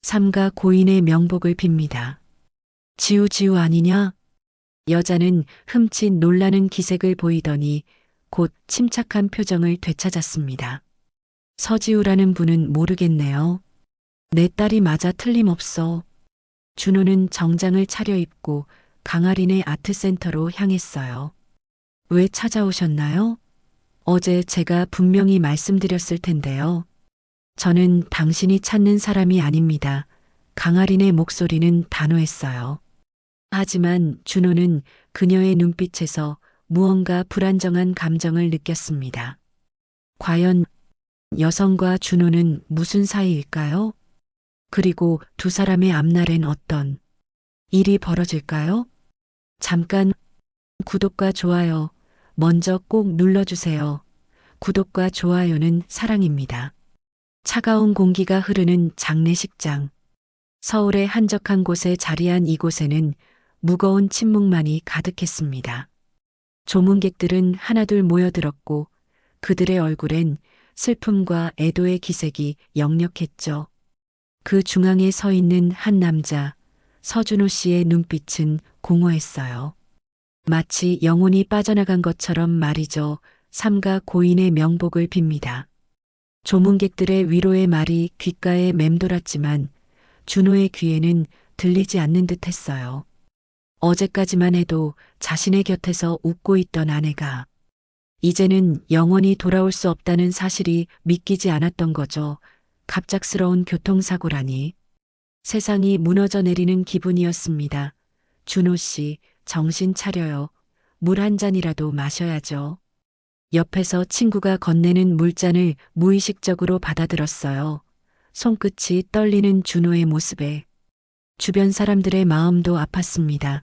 삼가 고인의 명복을 빕니다. 지우 아니냐? 여자는 흠칫 놀라는 기색을 보이더니 곧 침착한 표정을 되찾았습니다. 서지우라는 분은 모르겠네요. 내 딸이 맞아 틀림없어. 준호는 정장을 차려입고 강아린의 아트센터로 향했어요. 왜 찾아오셨나요? 어제 제가 분명히 말씀드렸을 텐데요. 저는 당신이 찾는 사람이 아닙니다. 강아린의 목소리는 단호했어요. 하지만 준호는 그녀의 눈빛에서 무언가 불안정한 감정을 느꼈습니다. 과연 여성과 준호는 무슨 사이일까요? 그리고 두 사람의 앞날엔 어떤 일이 벌어질까요? 잠깐 구독과 좋아요 먼저 꼭 눌러주세요. 구독과 좋아요는 사랑입니다. 차가운 공기가 흐르는 장례식장. 서울의 한적한 곳에 자리한 이곳에는 무거운 침묵만이 가득했습니다. 조문객들은 하나둘 모여들었고 그들의 얼굴엔 슬픔과 애도의 기색이 역력했죠. 그 중앙에 서 있는 한 남자, 서준호 씨의 눈빛은 공허했어요. 마치 영혼이 빠져나간 것처럼 말이죠. 삼가 고인의 명복을 빕니다. 조문객들의 위로의 말이 귓가에 맴돌았지만 준호의 귀에는 들리지 않는 듯 했어요. 어제까지만 해도 자신의 곁에서 웃고 있던 아내가 이제는 영원히 돌아올 수 없다는 사실이 믿기지 않았던 거죠. 갑작스러운 교통사고라니. 세상이 무너져 내리는 기분이었습니다. 준호 씨, 정신 차려요. 물 한 잔이라도 마셔야죠. 옆에서 친구가 건네는 물잔을 무의식적으로 받아들었어요. 손끝이 떨리는 준호의 모습에 주변 사람들의 마음도 아팠습니다.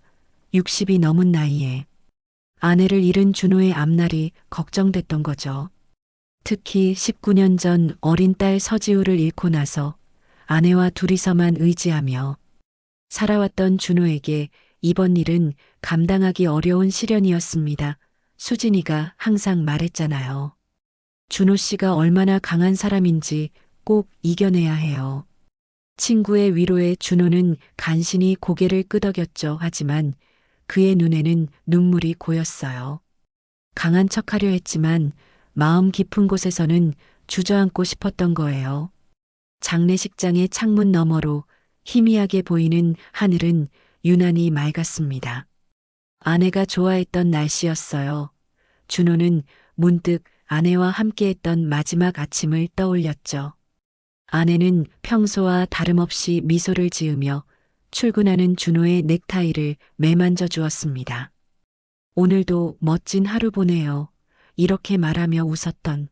60이 넘은 나이에 아내를 잃은 준호의 앞날이 걱정됐던 거죠. 특히 19년 전 어린 딸 서지우를 잃고 나서 아내와 둘이서만 의지하며 살아왔던 준호에게 이번 일은 감당하기 어려운 시련이었습니다. 수진이가 항상 말했잖아요. 준호 씨가 얼마나 강한 사람인지 꼭 이겨내야 해요. 친구의 위로에 준호는 간신히 고개를 끄덕였죠. 하지만 그의 눈에는 눈물이 고였어요. 강한 척하려 했지만 마음 깊은 곳에서는 주저앉고 싶었던 거예요. 장례식장의 창문 너머로 희미하게 보이는 하늘은 유난히 맑았습니다. 아내가 좋아했던 날씨였어요. 준호는 문득 아내와 함께했던 마지막 아침을 떠올렸죠. 아내는 평소와 다름없이 미소를 지으며 출근하는 준호의 넥타이를 매만져 주었습니다. 오늘도 멋진 하루 보내요. 이렇게 말하며 웃었던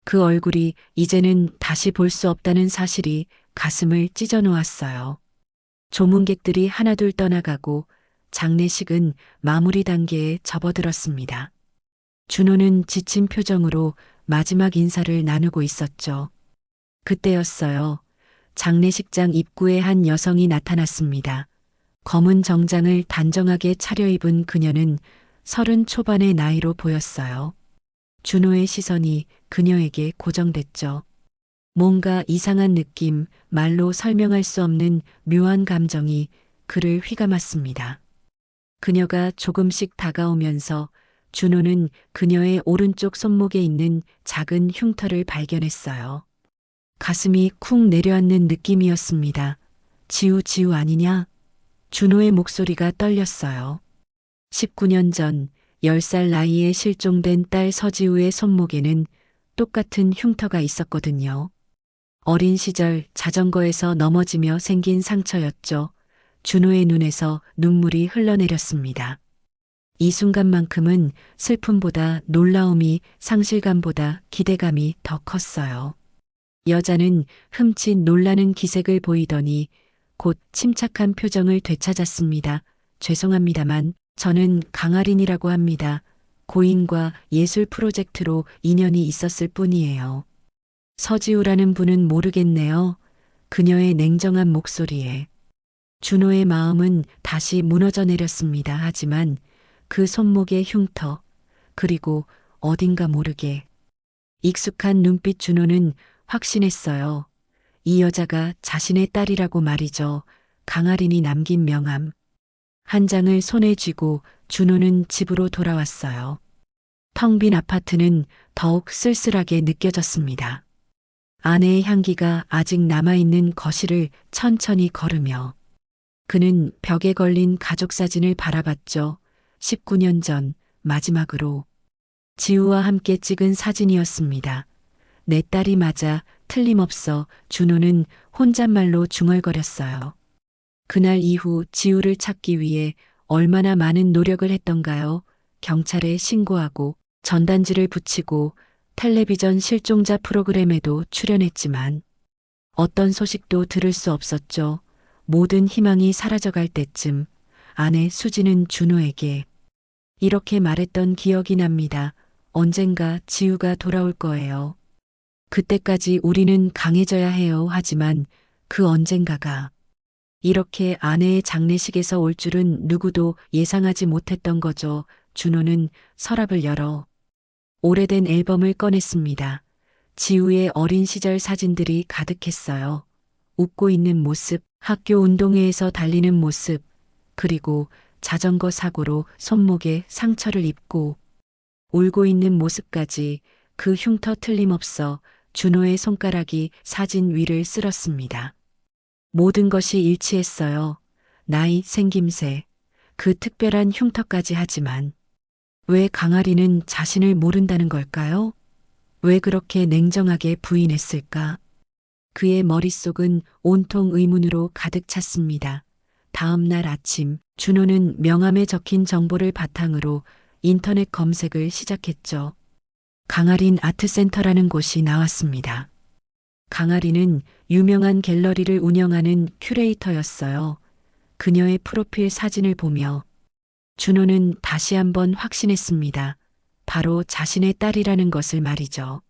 그 얼굴이 이제는 다시 볼 수 없다는 사실이 가슴을 찢어 놓았어요. 조문객들이 하나둘 떠나가고 장례식은 마무리 단계에 접어들었습니다. 준호는 지친 표정으로 마지막 인사를 나누고 있었죠. 그때였어요. 장례식장 입구에 한 여성이 나타났습니다. 검은 정장을 단정하게 차려입은 그녀는 30 초반의 나이로 보였어요. 준호의 시선이 그녀에게 고정됐죠. 뭔가 이상한 느낌, 말로 설명할 수 없는 묘한 감정이 그를 휘감았습니다. 그녀가 조금씩 다가오면서 준호는 그녀의 오른쪽 손목에 있는 작은 흉터를 발견했어요. 가슴이 쿵 내려앉는 느낌이었습니다. 지우 아니냐? 준호의 목소리가 떨렸어요. 19년 전 10살 나이에 실종된 딸 서지우의 손목에는 똑같은 흉터가 있었거든요. 어린 시절 자전거에서 넘어지며 생긴 상처였죠. 준호의 눈에서 눈물이 흘러내렸습니다. 이 순간만큼은 슬픔보다 놀라움이, 상실감보다 기대감이 더 컸어요. 여자는 흠칫 놀라는 기색을 보이더니 곧 침착한 표정을 되찾았습니다. 죄송합니다만 저는 강아린이라고 합니다. 고인과 예술 프로젝트로 인연이 있었을 뿐이에요. 서지우라는 분은 모르겠네요. 그녀의 냉정한 목소리에 준호의 마음은 다시 무너져 내렸습니다. 하지만 그 손목의 흉터, 그리고 어딘가 모르게 익숙한 눈빛 준호는 확신했어요. 이 여자가 자신의 딸이라고 말이죠. 강아린이 남긴 명함. 한 장을 손에 쥐고 준호는 집으로 돌아왔어요. 텅 빈 아파트는 더욱 쓸쓸하게 느껴졌습니다. 아내의 향기가 아직 남아있는 거실을 천천히 걸으며 그는 벽에 걸린 가족 사진을 바라봤죠. 19년 전 마지막으로 지우와 함께 찍은 사진이었습니다. 내 딸이 맞아 틀림없어 준호는 혼잣말로 중얼거렸어요. 그날 이후 지우를 찾기 위해 얼마나 많은 노력을 했던가요? 경찰에 신고하고 전단지를 붙이고 텔레비전 실종자 프로그램에도 출연했지만 어떤 소식도 들을 수 없었죠. 모든 희망이 사라져갈 때쯤 아내 수지는 준호에게 이렇게 말했던 기억이 납니다. 언젠가 지우가 돌아올 거예요. 그때까지 우리는 강해져야 해요. 하지만 그 언젠가가 이렇게 아내의 장례식에서 올 줄은 누구도 예상하지 못했던 거죠. 준호는 서랍을 열어 오래된 앨범을 꺼냈습니다. 지우의 어린 시절 사진들이 가득했어요. 웃고 있는 모습, 학교 운동회에서 달리는 모습, 그리고 자전거 사고로 손목에 상처를 입고 울고 있는 모습까지 그 흉터 틀림없어 준호의 손가락이 사진 위를 쓸었습니다. 모든 것이 일치했어요. 나이, 생김새, 그 특별한 흉터까지 하지만 왜 강아리는 자신을 모른다는 걸까요? 왜 그렇게 냉정하게 부인했을까? 그의 머릿속은 온통 의문으로 가득 찼습니다. 다음 날 아침 준호는 명함에 적힌 정보를 바탕으로 인터넷 검색을 시작했죠. 강아린 아트센터라는 곳이 나왔습니다. 강아린은 유명한 갤러리를 운영하는 큐레이터였어요. 그녀의 프로필 사진을 보며 준호는 다시 한번 확신했습니다. 바로 자신의 딸이라는 것을 말이죠.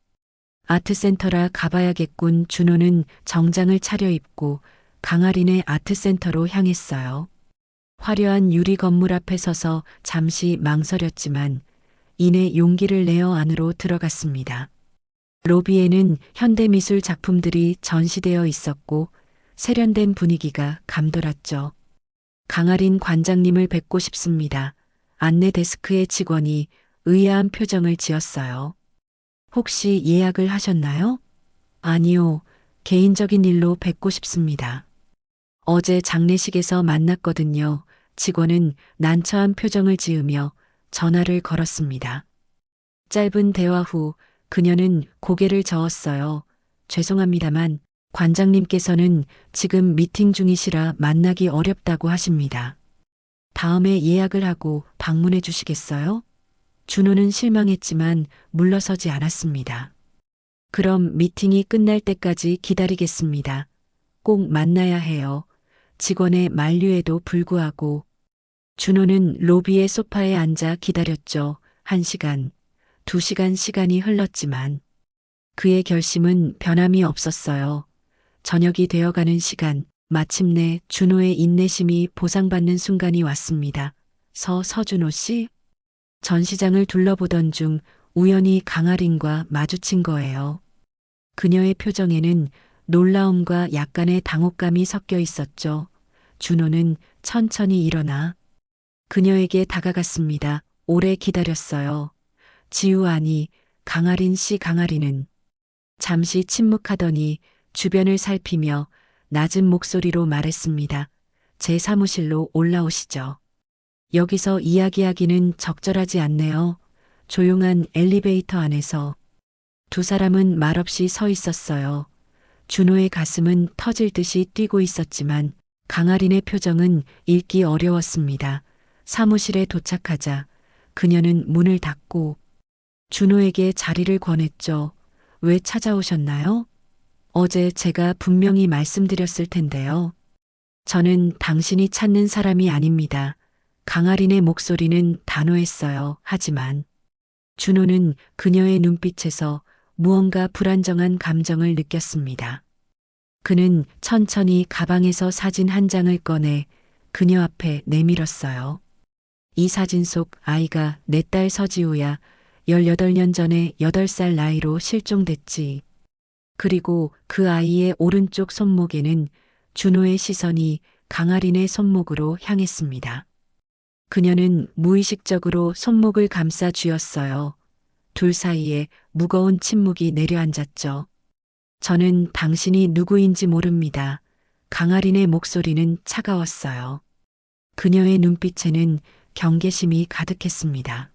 아트센터라 가봐야겠군. 준호는 정장을 차려입고 강아린의 아트센터로 향했어요. 화려한 유리 건물 앞에 서서 잠시 망설였지만 이내 용기를 내어 안으로 들어갔습니다. 로비에는 현대미술 작품들이 전시되어 있었고 세련된 분위기가 감돌았죠. 강아린 관장님을 뵙고 싶습니다. 안내 데스크의 직원이 의아한 표정을 지었어요. 혹시 예약을 하셨나요? 아니요. 개인적인 일로 뵙고 싶습니다. 어제 장례식에서 만났거든요. 직원은 난처한 표정을 지으며 전화를 걸었습니다. 짧은 대화 후 그녀는 고개를 저었어요. 죄송합니다만 관장님께서는 지금 미팅 중이시라 만나기 어렵다고 하십니다. 다음에 예약을 하고 방문해 주시겠어요? 준호는 실망했지만 물러서지 않았습니다. 그럼 미팅이 끝날 때까지 기다리겠습니다. 꼭 만나야 해요. 직원의 만류에도 불구하고 준호는 로비의 소파에 앉아 기다렸죠. 1시간, 2시간 시간이 흘렀지만 그의 결심은 변함이 없었어요. 저녁이 되어가는 시간, 마침내 준호의 인내심이 보상받는 순간이 왔습니다. 서준호 씨? 전시장을 둘러보던 중 우연히 강아린과 마주친 거예요. 그녀의 표정에는 놀라움과 약간의 당혹감이 섞여 있었죠. 준호는 천천히 일어나 그녀에게 다가갔습니다. 오래 기다렸어요. 지우 아니, 강아린 씨. 강아린은 잠시 침묵하더니 주변을 살피며 낮은 목소리로 말했습니다. 제 사무실로 올라오시죠. 여기서 이야기하기는 적절하지 않네요. 조용한 엘리베이터 안에서 두 사람은 말없이 서 있었어요. 준호의 가슴은 터질 듯이 뛰고 있었지만 강아린의 표정은 읽기 어려웠습니다. 사무실에 도착하자 그녀는 문을 닫고 준호에게 자리를 권했죠. 왜 찾아오셨나요? 어제 제가 분명히 말씀드렸을 텐데요. 저는 당신이 찾는 사람이 아닙니다. 강아린의 목소리는 단호했어요. 하지만 준호는 그녀의 눈빛에서 무언가 불안정한 감정을 느꼈습니다. 그는 천천히 가방에서 사진 한 장을 꺼내 그녀 앞에 내밀었어요. 이 사진 속 아이가 내 딸 서지우야. 18년 전에 8살 나이로 실종됐지. 그리고 그 아이의 오른쪽 손목에는 준호의 시선이 강아린의 손목으로 향했습니다. 그녀는 무의식적으로 손목을 감싸 쥐었어요. 둘 사이에 무거운 침묵이 내려앉았죠. 저는 당신이 누구인지 모릅니다. 강아린의 목소리는 차가웠어요. 그녀의 눈빛에는 경계심이 가득했습니다.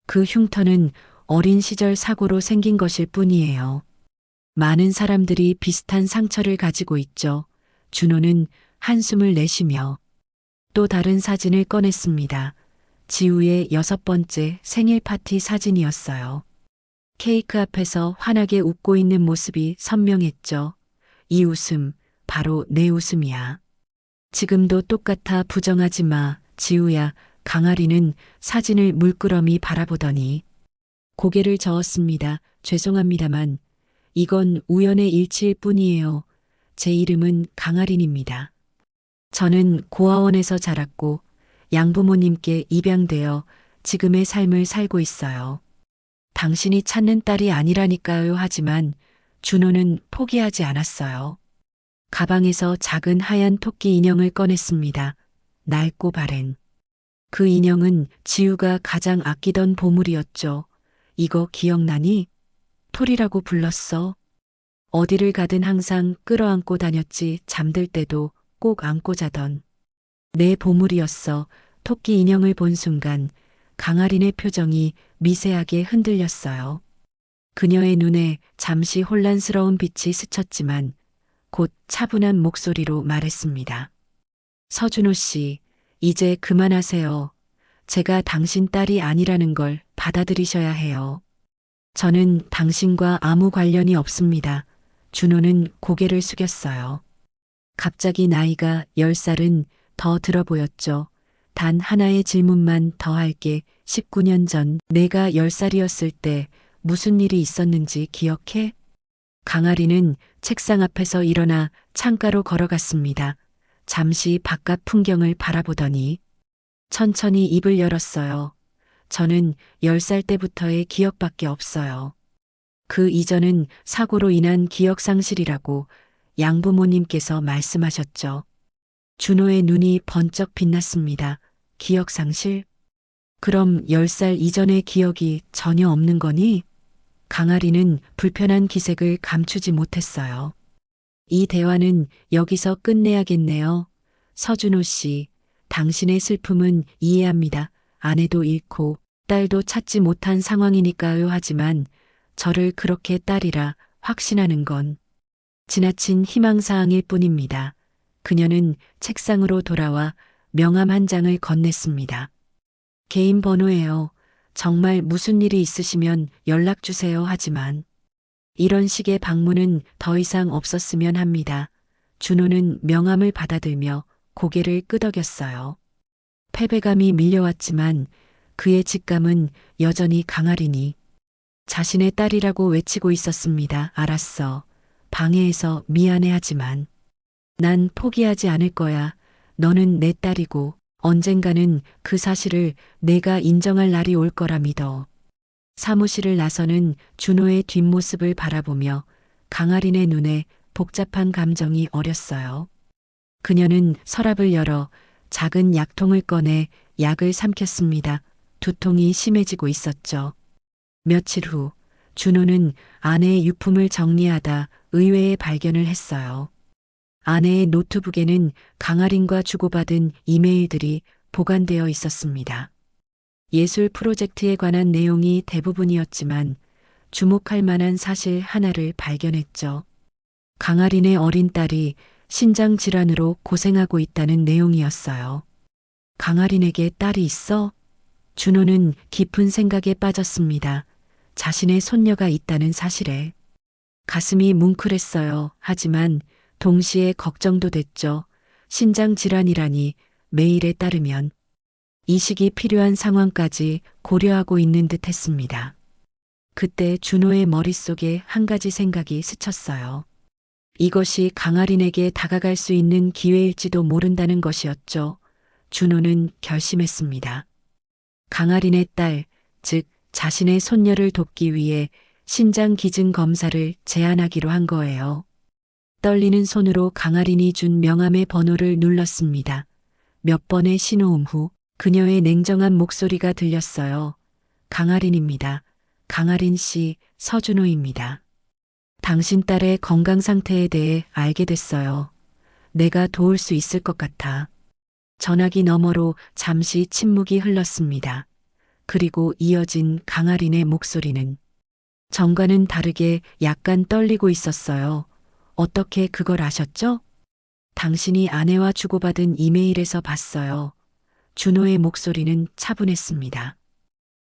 그 흉터는 어린 시절 사고로 생긴 것일 뿐이에요. 많은 사람들이 비슷한 상처를 가지고 있죠. 준호는 한숨을 내쉬며 또 다른 사진을 꺼냈습니다. 지우의 6번째 생일 파티 사진이었어요. 케이크 앞에서 환하게 웃고 있는 모습이 선명했죠. 이 웃음, 바로 내 웃음이야. 지금도 똑같아 부정하지 마, 지우야. 강아리는 사진을 물끄러미 바라보더니 고개를 저었습니다. 죄송합니다만 이건 우연의 일치일 뿐이에요. 제 이름은 강아린입니다. 저는 고아원에서 자랐고 양부모님께 입양되어 지금의 삶을 살고 있어요. 당신이 찾는 딸이 아니라니까요. 하지만 준호는 포기하지 않았어요. 가방에서 작은 하얀 토끼 인형을 꺼냈습니다. 낡고 바랜. 그 인형은 지우가 가장 아끼던 보물이었죠. 이거 기억나니? 톨이라고 불렀어. 어디를 가든 항상 끌어안고 다녔지. 잠들 때도 꼭 안고 자던. 내 보물이었어. 토끼 인형을 본 순간 강아린의 표정이 미세하게 흔들렸어요. 그녀의 눈에 잠시 혼란스러운 빛이 스쳤지만 곧 차분한 목소리로 말했습니다. 서준호 씨, 이제 그만하세요. 제가 당신 딸이 아니라는 걸 받아들이셔야 해요. 저는 당신과 아무 관련이 없습니다. 준호는 고개를 숙였어요. 갑자기 나이가 10살은 더 들어 보였죠. 단 하나의 질문만 더 할게. 19년 전 내가 10살이었을 때 무슨 일이 있었는지 기억해? 강아리는 책상 앞에서 일어나 창가로 걸어갔습니다. 잠시 바깥 풍경을 바라보더니 천천히 입을 열었어요. 저는 10살 때부터의 기억밖에 없어요. 그 이전은 사고로 인한 기억 상실이라고 양부모님께서 말씀하셨죠. 준호의 눈이 번쩍 빛났습니다. 기억 상실? 그럼 10살 이전의 기억이 전혀 없는 거니? 강아리는 불편한 기색을 감추지 못했어요. 이 대화는 여기서 끝내야겠네요. 서준호 씨, 당신의 슬픔은 이해합니다. 아내도 잃고 딸도 찾지 못한 상황이니까요. 하지만 저를 그렇게 딸이라 확신하는 건 지나친 희망사항일 뿐입니다. 그녀는 책상으로 돌아와 명함 한 장을 건넸습니다. 개인 번호예요. 정말 무슨 일이 있으시면 연락 주세요. 하지만 이런 식의 방문은 더 이상 없었으면 합니다. 준호는 명함을 받아들며 고개를 끄덕였어요. 패배감이 밀려왔지만 그의 직감은 여전히 강하리니 자신의 딸이라고 외치고 있었습니다. 알았어. 방해해서 미안해 하지만 난 포기하지 않을 거야. 너는 내 딸이고 언젠가는 그 사실을 내가 인정할 날이 올 거라 믿어. 사무실을 나서는 준호의 뒷모습을 바라보며 강아린의 눈에 복잡한 감정이 어렸어요. 그녀는 서랍을 열어 작은 약통을 꺼내 약을 삼켰습니다. 두통이 심해지고 있었죠. 며칠 후 준호는 아내의 유품을 정리하다 의외의 발견을 했어요. 아내의 노트북에는 강아린과 주고받은 이메일들이 보관되어 있었습니다. 예술 프로젝트에 관한 내용이 대부분이었지만 주목할 만한 사실 하나를 발견했죠. 강아린의 어린 딸이 신장 질환으로 고생하고 있다는 내용이었어요. 강아린에게 딸이 있어? 준호는 깊은 생각에 빠졌습니다. 자신의 손녀가 있다는 사실에 가슴이 뭉클했어요. 하지만 동시에 걱정도 됐죠. 신장 질환이라니 메일에 따르면 이식이 필요한 상황까지 고려하고 있는 듯 했습니다. 그때 준호의 머릿속에 한 가지 생각이 스쳤어요. 이것이 강아린에게 다가갈 수 있는 기회일지도 모른다는 것이었죠. 준호는 결심했습니다. 강아린의 딸, 즉 자신의 손녀를 돕기 위해 신장 기증 검사를 제안하기로 한 거예요. 떨리는 손으로 강아린이 준 명함의 번호를 눌렀습니다. 몇 번의 신호음 후 그녀의 냉정한 목소리가 들렸어요. 강아린입니다. 강아린 씨, 서준호입니다. 당신 딸의 건강 상태에 대해 알게 됐어요. 내가 도울 수 있을 것 같아. 전화기 너머로 잠시 침묵이 흘렀습니다. 그리고 이어진 강아린의 목소리는 전과는 다르게 약간 떨리고 있었어요. 어떻게 그걸 아셨죠? 당신이 아내와 주고받은 이메일에서 봤어요. 준호의 목소리는 차분했습니다.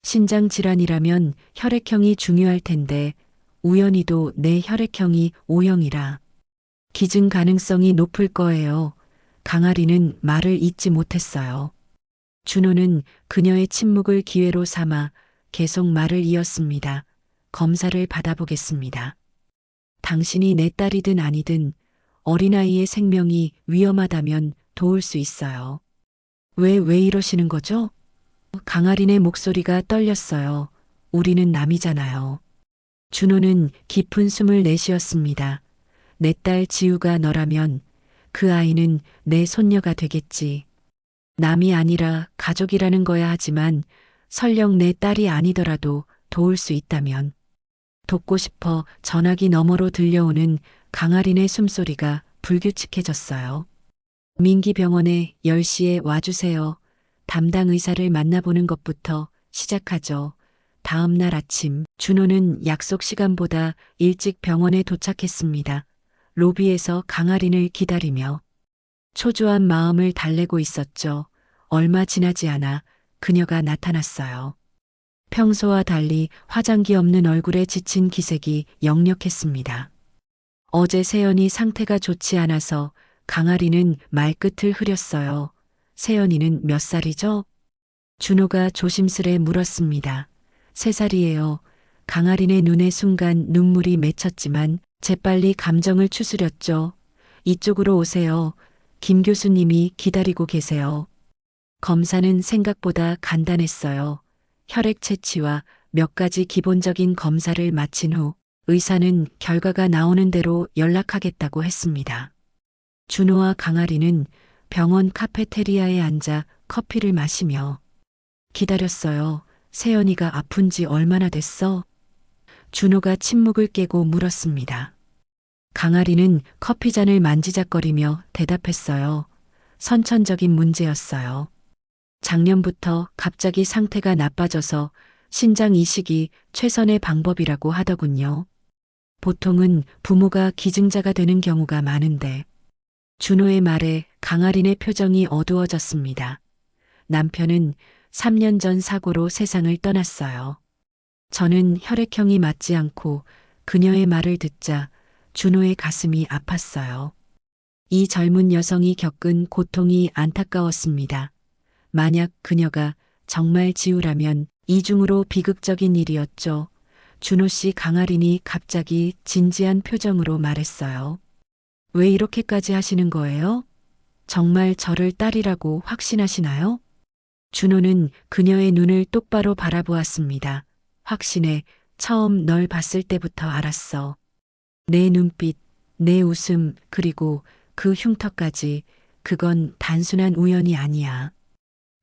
신장 질환이라면 혈액형이 중요할 텐데 우연히도 내 혈액형이 O형이라 기증 가능성이 높을 거예요. 강아리는 말을 잇지 못했어요. 준호는 그녀의 침묵을 기회로 삼아 계속 말을 이었습니다. 검사를 받아보겠습니다. 당신이 내 딸이든 아니든 어린아이의 생명이 위험하다면 도울 수 있어요. 왜 이러시는 거죠? 강아린의 목소리가 떨렸어요. 우리는 남이잖아요. 준호는 깊은 숨을 내쉬었습니다. 내 딸 지우가 너라면 그 아이는 내 손녀가 되겠지. 남이 아니라 가족이라는 거야 하지만 설령 내 딸이 아니더라도 도울 수 있다면. 돕고 싶어 전화기 너머로 들려오는 강아린의 숨소리가 불규칙해졌어요. 민기병원에 10시에 와주세요. 담당 의사를 만나보는 것부터 시작하죠. 다음 날 아침 준호는 약속 시간보다 일찍 병원에 도착했습니다. 로비에서 강아린을 기다리며 초조한 마음을 달래고 있었죠. 얼마 지나지 않아 그녀가 나타났어요. 평소와 달리 화장기 없는 얼굴에 지친 기색이 역력했습니다. 어제 세연이 상태가 좋지 않아서 강아리는 말끝을 흐렸어요. 세연이는 몇 살이죠? 준호가 조심스레 물었습니다. 3살이에요. 강아린의 눈에 순간 눈물이 맺혔지만 재빨리 감정을 추스렸죠. 이쪽으로 오세요. 김 교수님이 기다리고 계세요. 검사는 생각보다 간단했어요. 혈액 채취와 몇 가지 기본적인 검사를 마친 후 의사는 결과가 나오는 대로 연락하겠다고 했습니다. 준호와 강아리는 병원 카페테리아에 앉아 커피를 마시며 기다렸어요. 세연이가 아픈 지 얼마나 됐어? 준호가 침묵을 깨고 물었습니다. 강아리는 커피잔을 만지작거리며 대답했어요. 선천적인 문제였어요. 작년부터 갑자기 상태가 나빠져서 신장 이식이 최선의 방법이라고 하더군요. 보통은 부모가 기증자가 되는 경우가 많은데 준호의 말에 강아린의 표정이 어두워졌습니다. 남편은 3년 전 사고로 세상을 떠났어요. 저는 혈액형이 맞지 않고 그녀의 말을 듣자 준호의 가슴이 아팠어요. 이 젊은 여성이 겪은 고통이 안타까웠습니다. 만약 그녀가 정말 지우라면 이중으로 비극적인 일이었죠. 준호 씨 강아린이 갑자기 진지한 표정으로 말했어요. 왜 이렇게까지 하시는 거예요? 정말 저를 딸이라고 확신하시나요? 준호는 그녀의 눈을 똑바로 바라보았습니다. 확신해. 처음 널 봤을 때부터 알았어. 내 눈빛, 내 웃음, 그리고 그 흉터까지 그건 단순한 우연이 아니야.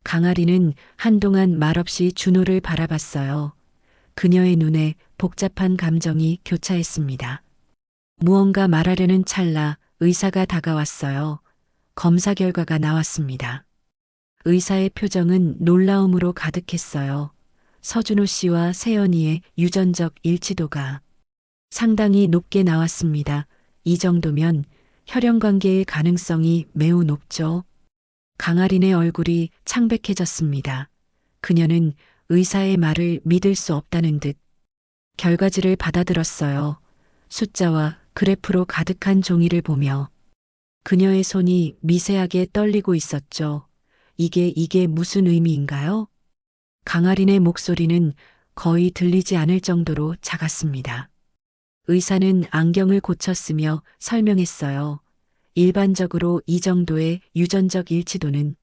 강아리는 한동안 말없이 준호를 바라봤어요. 그녀의 눈에 복잡한 감정이 교차했습니다. 무언가 말하려는 찰나 의사가 다가왔어요. 검사 결과가 나왔습니다. 의사의 표정은 놀라움으로 가득했어요. 서준호 씨와 세연이의 유전적 일치도가 상당히 높게 나왔습니다. 이 정도면 혈연 관계의 가능성이 매우 높죠. 강아린의 얼굴이 창백해졌습니다. 그녀는 의사의 말을 믿을 수 없다는 듯 결과지를 받아들었어요. 숫자와 그래프로 가득한 종이를 보며 그녀의 손이 미세하게 떨리고 있었죠. 이게 무슨 의미인가요? 강아린의 목소리는 거의 들리지 않을 정도로 작았습니다. 의사는 안경을 고쳤으며 설명했어요. 일반적으로 이 정도의 유전적 일치도는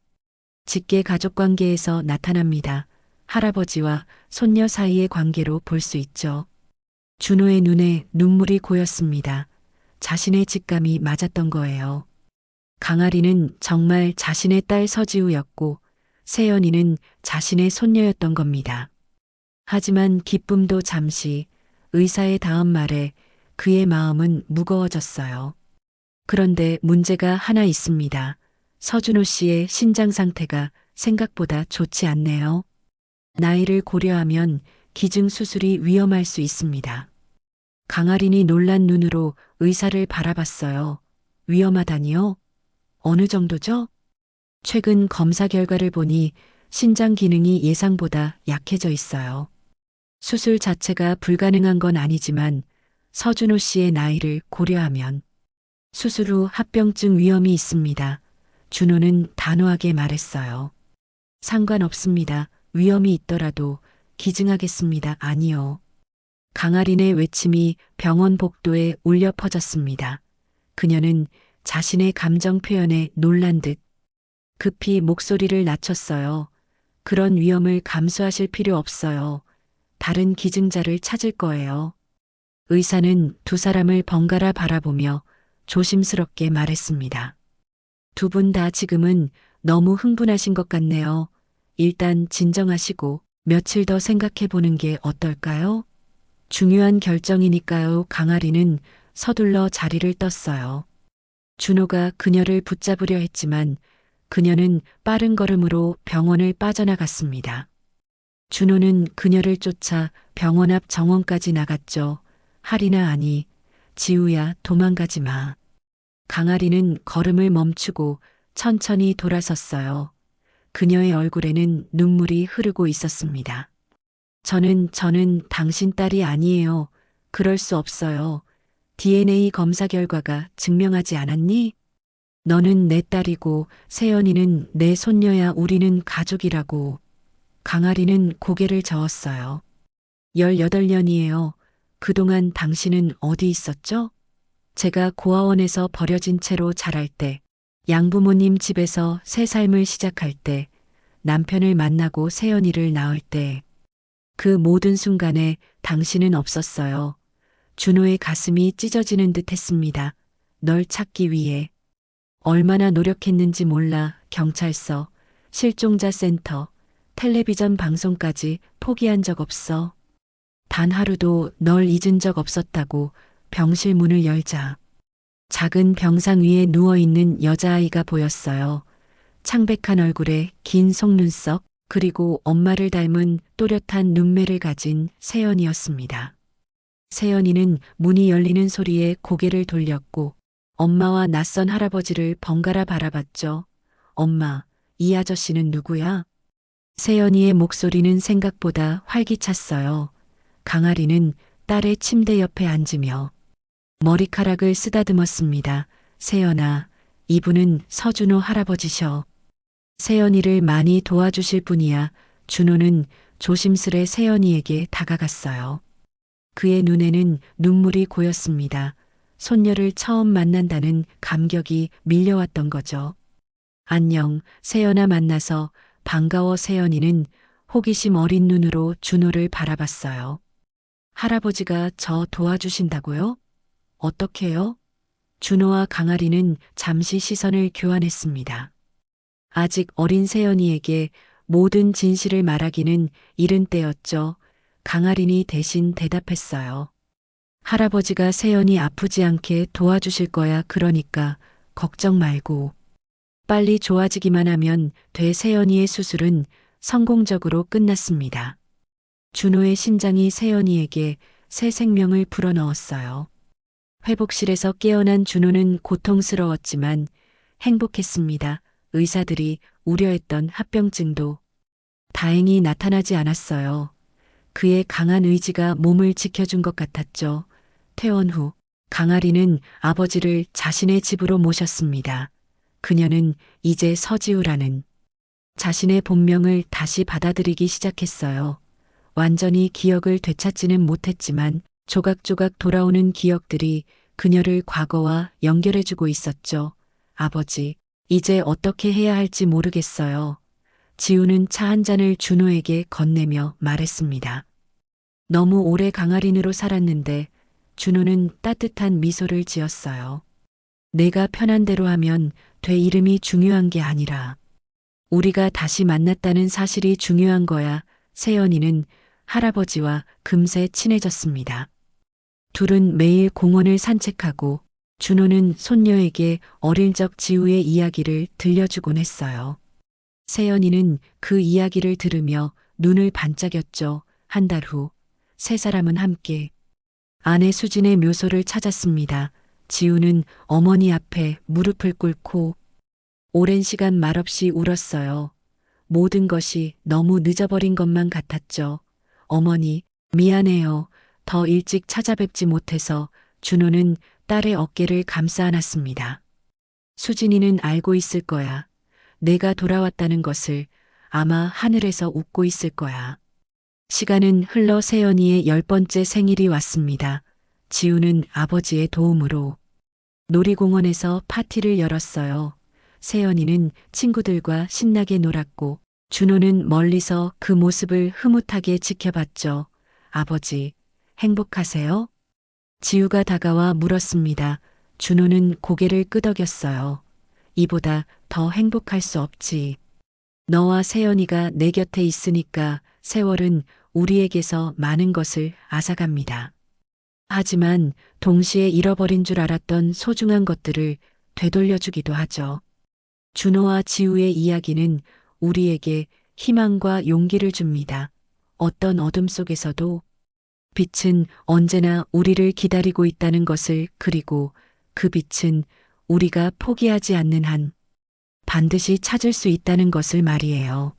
직계 가족 관계에서 나타납니다. 할아버지와 손녀 사이의 관계로 볼 수 있죠. 준호의 눈에 눈물이 고였습니다. 자신의 직감이 맞았던 거예요. 강아리는 정말 자신의 딸 서지우였고 세연이는 자신의 손녀였던 겁니다. 하지만 기쁨도 잠시, 의사의 다음 말에 그의 마음은 무거워졌어요. 그런데 문제가 하나 있습니다. 서준호 씨의 신장 상태가 생각보다 좋지 않네요. 나이를 고려하면 기증 수술이 위험할 수 있습니다. 강아린이 놀란 눈으로 의사를 바라봤어요. 위험하다니요? 어느 정도죠? 최근 검사 결과를 보니 신장 기능이 예상보다 약해져 있어요. 수술 자체가 불가능한 건 아니지만 서준호 씨의 나이를 고려하면 수술 후 합병증 위험이 있습니다. 준호는 단호하게 말했어요. 상관없습니다. 위험이 있더라도 기증하겠습니다. 아니요. 강아린의 외침이 병원 복도에 울려 퍼졌습니다. 그녀는 자신의 감정 표현에 놀란 듯 급히 목소리를 낮췄어요. 그런 위험을 감수하실 필요 없어요. 다른 기증자를 찾을 거예요. 의사는 두 사람을 번갈아 바라보며 조심스럽게 말했습니다. 두 분 다 지금은 너무 흥분하신 것 같네요. 일단 진정하시고 며칠 더 생각해 보는 게 어떨까요? 중요한 결정이니까요. 강아리는 서둘러 자리를 떴어요. 준호가 그녀를 붙잡으려 했지만 그녀는 빠른 걸음으로 병원을 빠져나갔습니다. 준호는 그녀를 쫓아 병원 앞 정원까지 나갔죠. 하리나 아니, 지우야 도망가지 마. 강아리는 걸음을 멈추고 천천히 돌아섰어요. 그녀의 얼굴에는 눈물이 흐르고 있었습니다. 저는 당신 딸이 아니에요. 그럴 수 없어요. DNA 검사 결과가 증명하지 않았니? 너는 내 딸이고 세연이는 내 손녀야. 우리는 가족이라고. 강아리는 고개를 저었어요. 18년이에요. 그동안 당신은 어디 있었죠? 제가 고아원에서 버려진 채로 자랄 때, 양부모님 집에서 새 삶을 시작할 때, 남편을 만나고 세연이를 낳을 때, 그 모든 순간에 당신은 없었어요. 준호의 가슴이 찢어지는 듯 했습니다. 널 찾기 위해. 얼마나 노력했는지 몰라. 경찰서, 실종자 센터, 텔레비전 방송까지 포기한 적 없어. 단 하루도 널 잊은 적 없었다고. 병실 문을 열자 작은 병상 위에 누워있는 여자아이가 보였어요. 창백한 얼굴에 긴 속눈썹, 그리고 엄마를 닮은 또렷한 눈매를 가진 세연이었습니다. 세연이는 문이 열리는 소리에 고개를 돌렸고 엄마와 낯선 할아버지를 번갈아 바라봤죠. 엄마, 이 아저씨는 누구야? 세연이의 목소리는 생각보다 활기찼어요. 강아리는 딸의 침대 옆에 앉으며 머리카락을 쓰다듬었습니다. 세연아, 이분은 서준호 할아버지셔. 세연이를 많이 도와주실 분이야. 준호는 조심스레 세연이에게 다가갔어요. 그의 눈에는 눈물이 고였습니다. 손녀를 처음 만난다는 감격이 밀려왔던 거죠. 안녕, 세연아 만나서 반가워. 세연이는 호기심 어린 눈으로 준호를 바라봤어요. 할아버지가 저 도와주신다고요? 어떻게요? 준호와 강아리는 잠시 시선을 교환했습니다. 아직 어린 세연이에게 모든 진실을 말하기는 이른 때였죠. 강아린이 대신 대답했어요. 할아버지가 세연이 아프지 않게 도와주실 거야. 그러니까 걱정 말고. 빨리 좋아지기만 하면 돼. 세연이의 수술은 성공적으로 끝났습니다. 준호의 신장이 세연이에게 새 생명을 불어넣었어요. 회복실에서 깨어난 준호는 고통스러웠지만 행복했습니다. 의사들이 우려했던 합병증도 다행히 나타나지 않았어요. 그의 강한 의지가 몸을 지켜준 것 같았죠. 퇴원 후 강아리는 아버지를 자신의 집으로 모셨습니다. 그녀는 이제 서지우라는 자신의 본명을 다시 받아들이기 시작했어요. 완전히 기억을 되찾지는 못했지만 조각조각 돌아오는 기억들이 그녀를 과거와 연결해주고 있었죠. 아버지, 이제 어떻게 해야 할지 모르겠어요. 지우는 차 한 잔을 준호에게 건네며 말했습니다. 너무 오래 강아린으로 살았는데 준호는 따뜻한 미소를 지었어요. 내가 편한 대로 하면 돼 이름이 중요한 게 아니라 우리가 다시 만났다는 사실이 중요한 거야. 세연이는 할아버지와 금세 친해졌습니다. 둘은 매일 공원을 산책하고 준호는 손녀에게 어릴 적 지우의 이야기를 들려주곤 했어요. 세연이는 그 이야기를 들으며 눈을 반짝였죠. 한 달 후, 세 사람은 함께 아내 수진의 묘소를 찾았습니다. 지우는 어머니 앞에 무릎을 꿇고 오랜 시간 말없이 울었어요. 모든 것이 너무 늦어버린 것만 같았죠. 어머니, 미안해요. 더 일찍 찾아뵙지 못해서. 준호는 딸의 어깨를 감싸 안았습니다. 수진이는 알고 있을 거야. 내가 돌아왔다는 것을. 아마 하늘에서 웃고 있을 거야. 시간은 흘러 세연이의 10번째 생일이 왔습니다. 지우는 아버지의 도움으로 놀이공원에서 파티를 열었어요. 세연이는 친구들과 신나게 놀았고 준호는 멀리서 그 모습을 흐뭇하게 지켜봤죠. 아버지, 행복하세요? 지우가 다가와 물었습니다. 준호는 고개를 끄덕였어요. 이보다 더 행복할 수 없지. 너와 세연이가 내 곁에 있으니까. 세월은 우리에게서 많은 것을 앗아갑니다. 하지만 동시에 잃어버린 줄 알았던 소중한 것들을 되돌려주기도 하죠. 준호와 지우의 이야기는 우리에게 희망과 용기를 줍니다. 어떤 어둠 속에서도 빛은 언제나 우리를 기다리고 있다는 것을, 그리고 그 빛은 우리가 포기하지 않는 한 반드시 찾을 수 있다는 것을 말이에요.